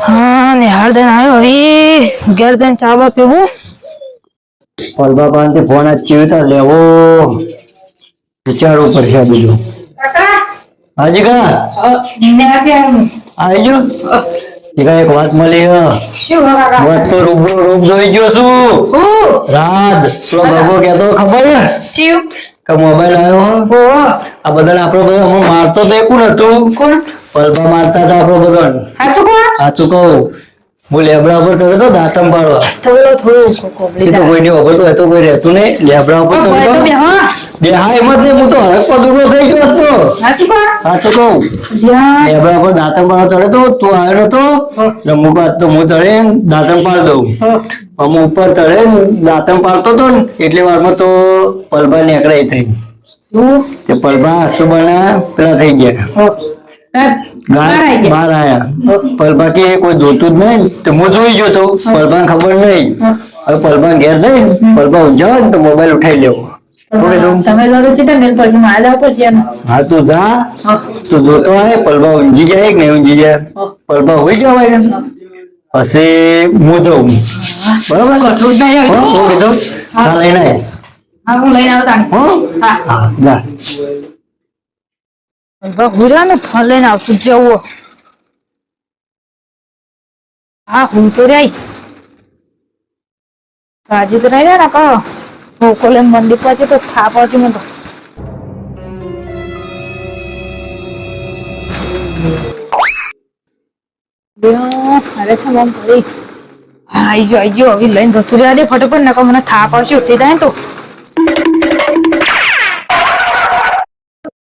हाँ निहार दिन आयो अभी घर दिन चावा पीवू પરબા પાસે ફોન જ ચીવતા લેવો વિચારવું પડશે આ બીજું હાજી કા આવી જો એક વાત મળી વાત તો રૂપ જોઈ ગયો છું રાજ પેલો બાબો કહેતો ખબર કે મોબાઈલ આવ્યો આ બધાને આપણો બધો હમણાં મારતો તો એ કોણ હતું પરબા મારતા હતા આપણો બધો સાચું કહું હું લેબડા ઉપર ચડ્યો તો દાંતમ પાડવા થોડું કોઈને ઓગળતું હતું કોઈ રહેતું નહીં લેબડા ઉપર બે હા એમ જ નહીં હું તો હરક પદુડો થઈ ગયો હતો સાચું કહું લેબડા ઉપર દાંતમ પાડવા ચડે તો તું આવ્યો નતો રમુક તો હું ચડે દાંતમ પાડ દઉં અમુક ઉપર ચડે દાંતમ પાડતો હતો ને એટલી વારમાં તો પલભા નીકળાઈ થઈ તે પલભા આસુબાના પેલા થઈ ગયા બહાર આયા પલભા કે કોઈ જોતું જ નહીં તો હું જોઈ ગયો તો પલભા ખબર નહીં હવે પલભા ઘેર જઈને પલભા ઊંઝા ને તો મોબાઈલ ઉઠાઈ લેવો હા તું જા તું જોતો આવે પલભા ઊંઘી જાય કે નહીં ઊંઘી જાય પલભા હોઈ જવાય પછી હું જઉં બરોબર હા લઈને હા જા હુરા ને ફોન લઈને આવતું જવું હા હું તો રહી સાજી તો રહી ને કહો ભૂકો લઈને મંડી પછી તો થા પછી મને તો અરે છે મમ પડી આઈ ગયો હવે લઈને જતું રહ્યા દે ફટોફટ નકો મને થા પડશે ઉઠી જાય તો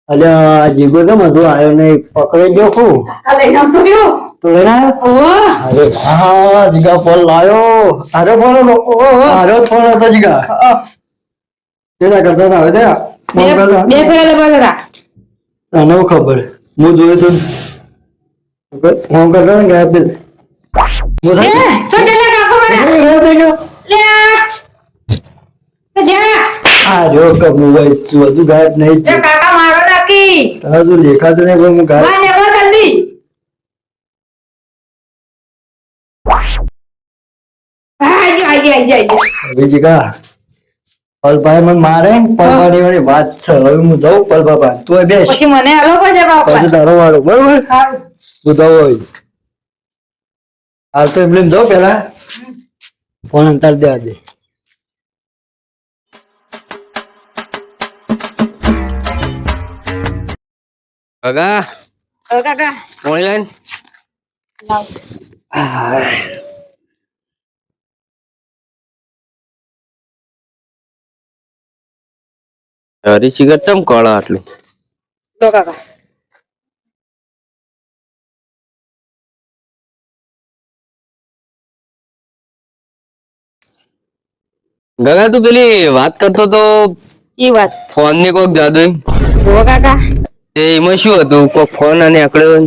અલ્યા જીગો તો બધું આવ્યો ને પકડી ગયો હું લઈને આવતો ગયો તું લઈને આવ્યો અરે હા જીગા ફોન લાયો અરે ફોન હતો જીગા કેતા કરતા હતા હવે ફોન કરતા બે ફેરા લબા તને ખબર હું જોયું તું ફોન કરતા ને ગાયબ બધું ગાયબ નહીં તારા તો દેખાતું નહીં પણ હું ગાયબ જીગા પલભાઈ મને મારે પલભાઈ વાળી વાત છે હવે હું જાઉં પલભાઈ તું બેસ પછી મને આલો પછી તારો વાળો બરોબર હું જાઉં હોય હાલ તો એમ જાઉં પેલા ફોન અંતર દેવા દે કાકા કોણ લાઈન હરી સિગરેટ ચમ કોળા આટલું તો કાકા ગગા તું પેલી વાત કરતો તો ઈ વાત ફોન ની કોક જાદુ ઓ કાકા એમાં શું હતું કોક ફોન અને આકડ્યો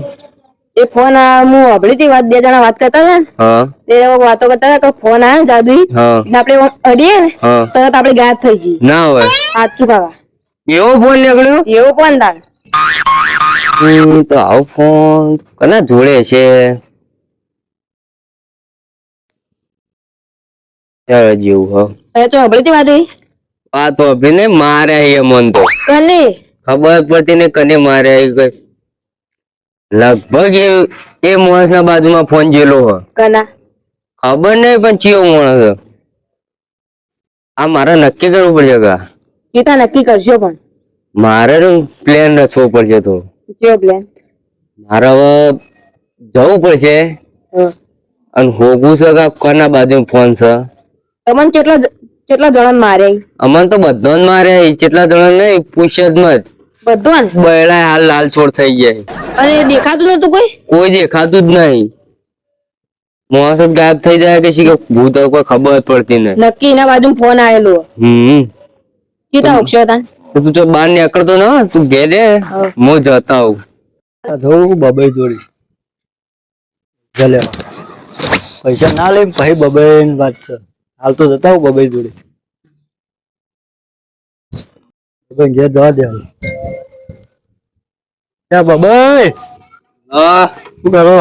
એ ફોન હું હબળી હતી વાત બે જણા વાત કરતા હતા હા તે વાતો કરતા હતા કે ફોન આવ્યો જાદુ હા આપણે અડીએ ને હા તરત આપણે ગાયબ થઈ જઈએ ના હોય સાચું કાકા એવો ફોન નીકળ્યો એવું ફોન તાર તો આવો ફોન કના જોડે છે ચાલ જેવું હવે તો હબળી હતી વાત વાત અભિને મારે એ મન તો કને ખબર પડતી ને કને મારે લગભગ એ માણસ ના બાજુમાં ફોન જેલો હ કના ખબર નહીં પણ ચિયો માણસ આ મારે નક્કી કરવું પડશે કા ઈતા નક્કી કરશો પણ મારે પ્લેન રચવો પડશે તો કયો પ્લાન મારે હવે જવું પડશે અને હોગું છે કે કોના બાજુ ફોન છે તમને કેટલા જણા મારે અમન તો બધો જ મારે કેટલા જણા નહીં પૂછ જ મત બધું બળા હાલ લાલ છોડ થઈ જાય અને દેખાતું નતું કોઈ દેખાતું જ નહીં માણસ જ ગાયબ થઈ જાય કે શી ભૂત કોઈ ખબર પડતી નહીં નક્કી એના બાજુ ફોન આવેલો કીધા હોક્ષો તા તું જો બહાર નીકળતો ને તું ઘેરે હું જતા આવું બબાઈ જોડી ચાલે પૈસા ના લઈ ભાઈ બબાઈ ની વાત છે હાલ તો જતા આવું બબાઈ જોડી ઘેર જવા દે ત્યાં બબાઈ હા શું કરો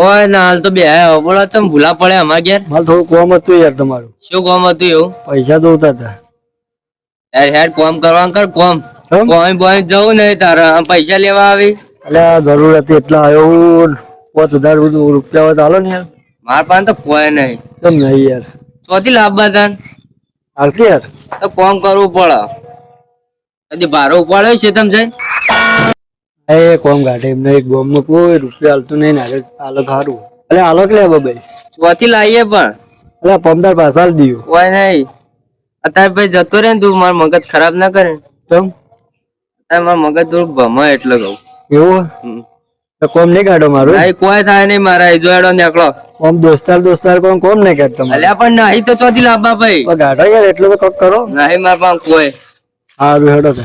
ઓય ના હાલ તો બે બોલો તમે ભૂલા પડે અમાર ઘેર મારે થોડું કોમ હતું યાર તમારું. શું કામ હતું એવું? પૈસા જોતા હતા. યાર હેડ કોમ કરવાનું કર કોમ. કેમ? કોઈ બોય જવું નહીં તારે પૈસા લેવા આવી. અલ્યા જરૂર હતી એટલે આવ્યો. 5000 રૂપિયા હોય તો હાલો ને યાર. માર પાસે તો કોઈ નહીં. કેમ નહીં યાર? ચોથી લાભ તાન હાલ કે યાર તો કોમ કરવું પડે. કદી ભારો ઉપાડ્યો છે તમે જઈને? એ કોમ કાઢે એમને એક ગોમમાં કોઈ રૂપિયા હાલતું નહીં ને હાલો સારું. અલ્યા હાલો કે લે બાબા. ચોથી લાવીએ પણ અલ્યા 15 પાછા હાલ દીધું. કોઈ નહીં. અત્યારે ભાઈ જતો રે ને તું મારું મગજ ખરાબ ના કરે. કેમ? અત્યારે મારું મગજ થોડુંક ભમે એટલે કહું. એવું તો કોમ નહીં કાઢો મારું. નહીં કોઈ થાય નહીં મારા જોડો નીકળો. કોમ દોસ્તાર કોમ નહીં કાઢતો. અલ્યા પણ નહીં તો ચોથી લાવવા ભાઈ. ગાઢો યાર એટલો તો કક કરો. નહીં મારા પાસે કોઈ. સારું હેડો તો.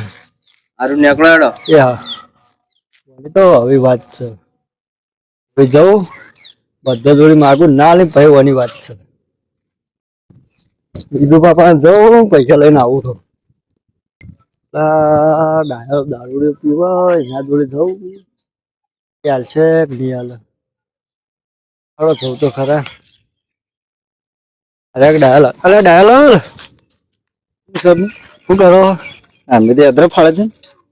સારું નીકળો હેડો. એ હા તો હવે વાત છે. હવે જવું બધા જોડી માગું ના લઈ ભાઈ વાની વાત છે. બીજું પાપા જવું પૈસા લઈને આવું તો દારૂ પીવા એના જોડે જવું ચાલ છે નહીં હાલ હાલો જવું તો ખરા. અરે ડાયલ શું કરો? અમે તો યાત્રા ફાળે છે.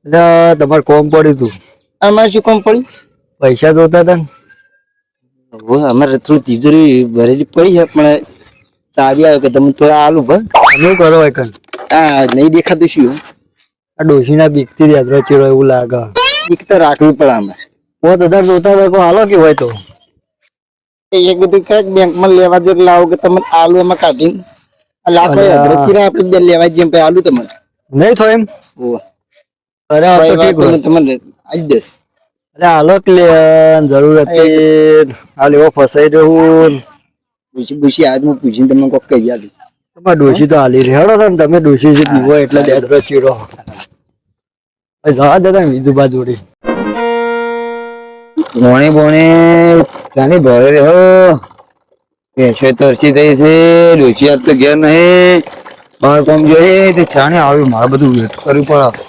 એટલે તમારે કોમ પડ્યું તું. અમારે શું કામ પડ્યું? પૈસા જોતા હતા ને. અમારે થોડી તિજોરી ભરેલી પડી છે પણ ચાવી આવે કે તમે થોડા આલુ ભાઈ. શું કરો એકન? આ નહીં દેખાતું શું? આ ડોશીના બીકથી યાત્રા ચીડો એવું લાગે. બીક તો રાખવી પડે અમે. 5000 જોતા હતા કોઈ હાલો કે હોય તો એક બધું કઈક બેંકમાં લેવા જો લાવો કે તમે આલુ એમાં કાઢીને લાખો યાત્રા ચીરા આપણે બે લેવા જઈએ પછી આલુ તમને નહીં થાય એમ. અરે આ તો ઠીક હોય. તમને આજ દસ અરે હાલો કે લે જરૂર હતી હાલ એવો ફસાઈ રહ્યું. પૂછી આજ હું પૂછીને તમને કોક કહી આલું. તમારે ડોશી તો હાલી રહેડો છો ને તમે ડોશી જે પીવો એટલે યાત્રા ચીડો જવા દેતા ને બીજું બાજુ જોડી બોણે ત્યાંની ભરે હો પેશો તરસી થઈ છે. ડોશી આજ તો ઘેર નહીં બહાર કોમ જોઈએ તે છાણે આવ્યું મારે બધું વેટ કરવું પડે.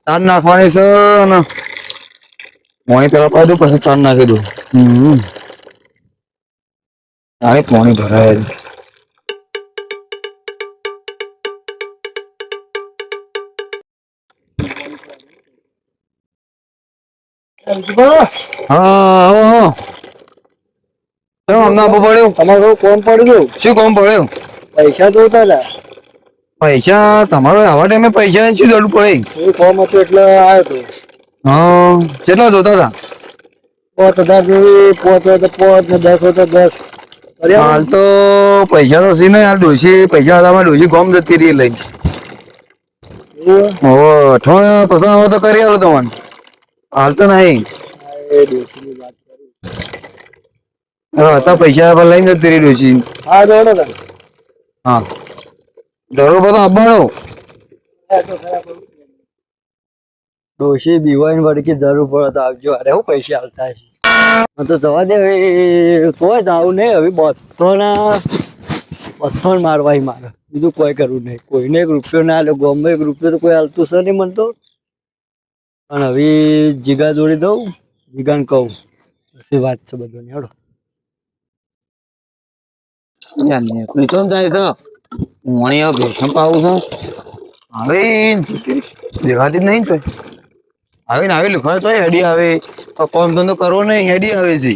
ચાર નાખવાની છે ને પાણી પેલા પાડું પછી ચાર નાખી દઉં. ચાણે પાણી ભરાય. હા હમણાં આપવું પડ્યું. તમારું કોમ પડ્યું. શું કોમ પડ્યું? પૈસા જોતા હતા. પૈસા તમારો આવા ટાઈમે પૈસા શું જરૂર પડે? એ કોમ હતું એટલે આવ્યો હતો. હા કેટલા જોતા હતા? 5000 જેવી 5 હોય તો 5 ને 10 હોય તો 10. હાલ તો પૈસા તો સી નહીં હાલ ડોશી પૈસા હતા ડોશી ગોમ જતી રહી લઈ. અઠવાડિયા પછી હવે તો કરી આલો તમને. હાલ તો નહીં હતા પૈસા પર લઈને જતી રહી ડોશી. હા જોડો તો હા દરો બધો આપવાનો. ડોશી બીવાઈને વળકી જરૂર પડે તો આવજો. અરે હું પૈસા હાલતા છે તો જવા દે કોઈ જવું નહીં. હવે બથોણ મારવા મારે બીજું કોઈ કરવું નહીં. કોઈને 1 રૂપિયો ના હાલે ગોમમાં 1 રૂપિયો તો કોઈ હાલતું છે નહીં મને તો. પણ હવે જીગા જોડી દઉં જીગાને કહું પછી વાત છે બધાની હેડો. હવે દેખાતી નહીં તો આવે ને આવે લુખા તો હેડી આવે કોમ ધંધો કરવો નહીં હેડી આવે છે.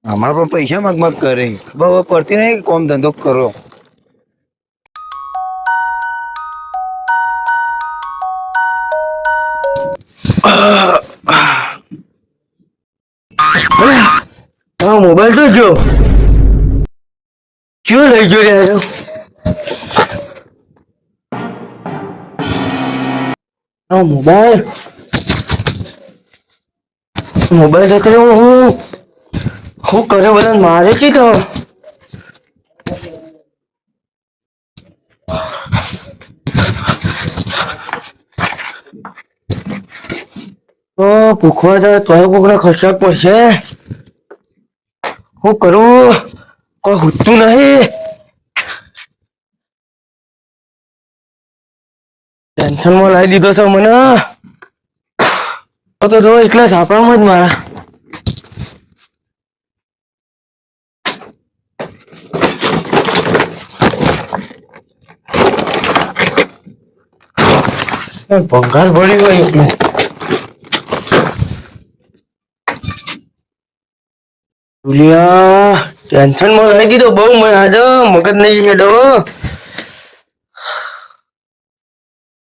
અમારા પણ પૈસા મગમગ કરે બહુ પડતી નહીં કોમ ધંધો કરો. મોબાઈલ તો જો શું લઈ જો રહ્યા છો? મોબાઈલ તો હું કરે બધા મારે છે તો ભૂખવા જાય તો કોકને ખસક પડશે. હું કરું કોઈ હુતું નહીં. ટેન્શનમાં લાવી દીધો છે મને તો એટલા સાપડામાં જ મારા ભંગાર ભરી હોય એટલું. ભૂલિયા ટેન્શન માં રહી દીધો બહુ. મને આજે મગજ નહીં હેડો.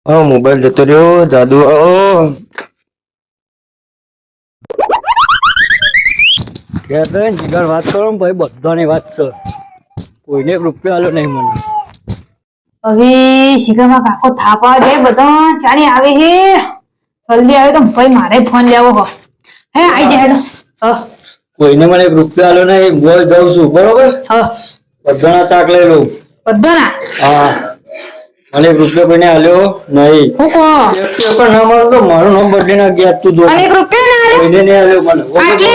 હા મોબાઈલ જતો રહ્યો. જાદુ જીગર વાત કરો ને ભાઈ, બધાની વાત છે. કોઈને રૂપિયા આલો નહીં મને. હવે શિખરમાં કાકો થાપા દે બધા ચાલી આવે હે. જલ્દી આવે તો ભાઈ મારે ફોન લેવો હો. હે આઈ જાય હેડો. કોઈને મને રૂપિયા આલો નહીં. હું જાઉં છું બરોબર. બધાના ચાક લઈ લઉં. બધાના? હા મને રૂપિયા કોઈને આલ્યો નહીં. હું કો પણ ના મારું તો મારું નામ બદલી ના ગયા. તું જો અને રૂપિયા ના આલે કોઈને નહીં આલ્યો મને. આટલે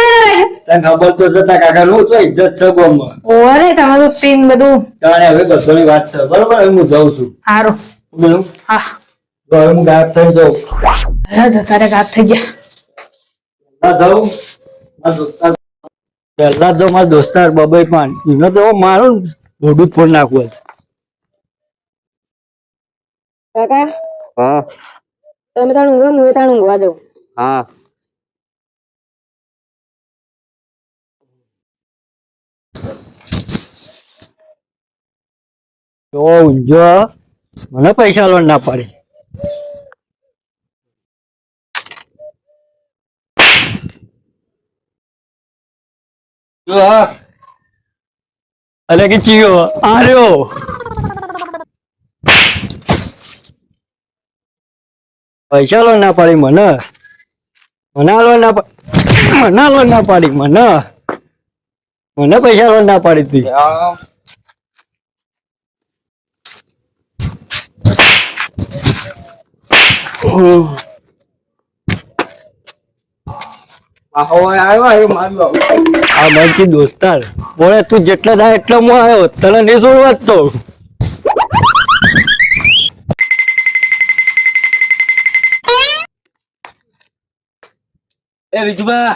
ના રહેજો. તને ખબર તો છે તારા કાકા નું તો ઇજ્જત છે ગામમાં. ઓરે તમે તો પીન બધું તાણે હવે બધાની વાત છે બરોબર. હવે હું જાઉં છું. હારું. બોલું હા તો હવે હું ગાયબ થઈ જાઉં. હે જતા રે ગાત થઈ ગયા. ના જાઉં. પહેલા તો મારા દોસ્તાર બબાઈ પાન એનો તો મારું મોઢું જ ફોન નાખવું. કાકા હા તમે તાણ ઊંઘો હું તાણ ઊંઘવા જાઉં. હા તો ઊંઝો મને પૈસા લોન ના પાડે. જો હા અલે કે ચિયો આર્યો પૈસા લોન ના પાડી મને. મને લોન ના મને લોન ના પાડી મને પૈસા લોન ના પાડી તી. આ મારી દોસ્તાર બોલે તું જેટલા થાય એટલો હું આવ્યો. તને નહીં છોડવા જ તો. એ વિજુભા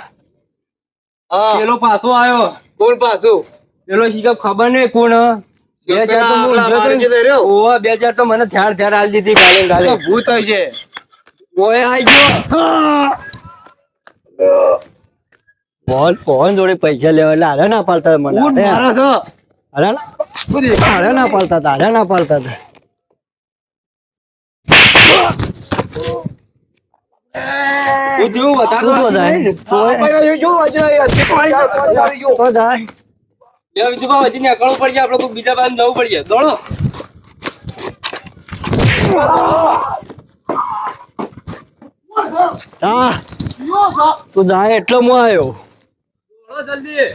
પેલો પાછો આવ્યો. કોણ પાછું? પેલો શીખર ખબર નહીં કોણ. 2000 તો મને ધ્યાન આલી દીધી ગાલે ગાલે. ભૂત હશે. ઓય આઈ ગયો કોણ જોડે પૈસા લેવા એટલે આરે ના પાલતા મને. આરે ના પાલતા હતા. બીજા બાજુ જવું પડશે. દોડો તું જાય એટલો હું આવ્યો. જલ્દી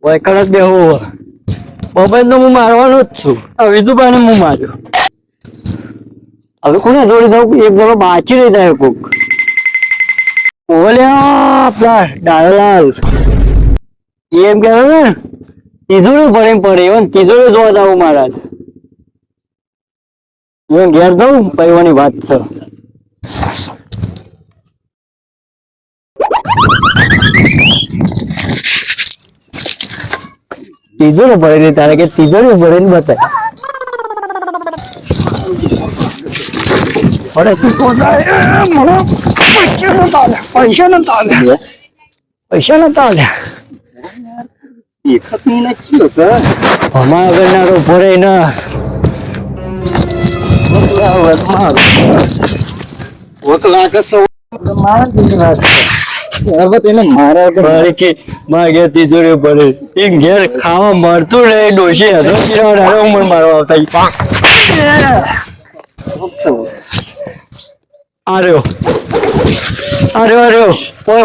વૈકણ જ બેહું. મોબાઈલ તો હું મારવાનો જ છું. વિજુભાઈ ને હું માર્યો. હવે કોને જોડી દઉં? એક બોલો બાચી રહી જાય કોક. આપડા દાદાલાલ એમ કે ને તિજોરી પડે એવન તિજોરી જોવા જાવ મહારાજ. ઘેર દઉં પૈવાની વાત છે. તિજોરી ભરેલી તારે કે તિજોરી ભરીને બતાય. પૈસા નતા આલ્યા. અમારા ઘરના તો ભરે ના. તિજોરી ભરે એમ ઘેર ખાવા મળતું નહીં. ડોશી હતો મારવા આવતા. આર્યો ઓય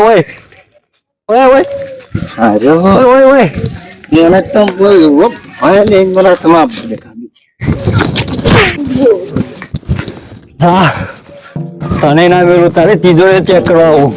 ઓય ઓય ઓય ઓય ઓય એને તો બોલ ભય લઈને મને તમામ હા તને ના વેલું તારે તિજોરી ચેક કરવા આવું.